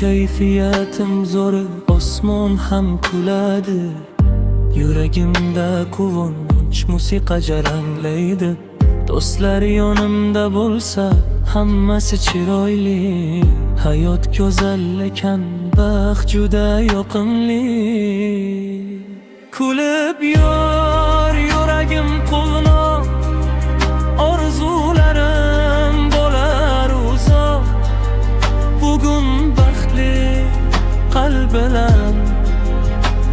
kayfiyatim zo'r, osmon ham kuladi. Yuragimda quvonch musiqa jaranglaydi. Do'stlar yonimda bo'lsa, hammasi chiroyli. Hayot go'zal ekan, baxt juda yoqimli. Kulib yor, yuragim quvnoq, orzularim bo'lar uzoq. Bugun baxtli qalb bilan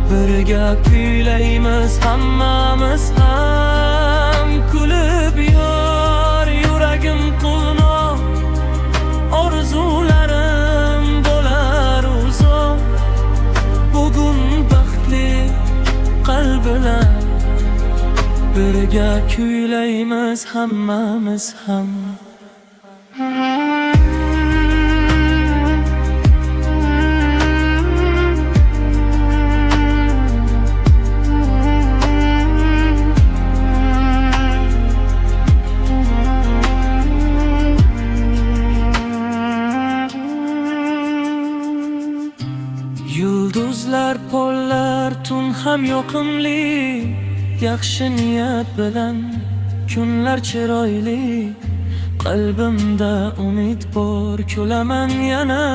birga kuylaymiz hammamiz ham. Kulib yor, yuragim quvnoq, orzularim bo'lar uzoq. Bugun baxtli qalb bilan birga kuylaymiz hammamiz ham. Yulduzlar, pollar, tun ham yoqimli. Yaxshi niyat bilan kunlar chiroyli. Qalbimda umid bor, kulaman yana.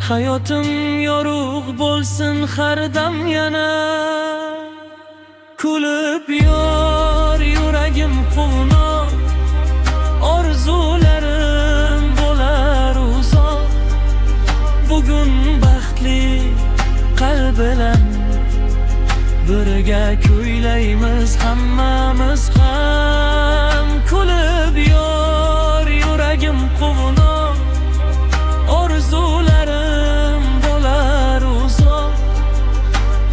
Hayotim yorug' bo'lsin har dam yana. Kulib yor, yuragim quvnoq, orzularim bo'lar uzoq. Bugun baxtli qalb bilan birga kuylaymiz hammamiz ham. Kulib yor, yuragim quvnoq, orzularim bo'lar uzoq.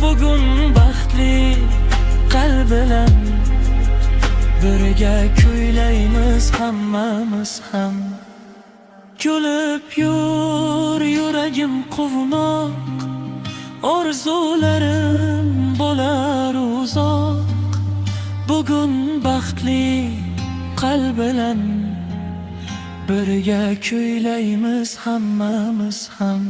Bugun baxtli qalb bilan birga kuylaymiz hammamiz ham. Kulib yor, yuragim quvnoq, orzularim bo'lar uzoq. Bugun baxtli qalb bilan birga kuylaymiz hammamiz ham.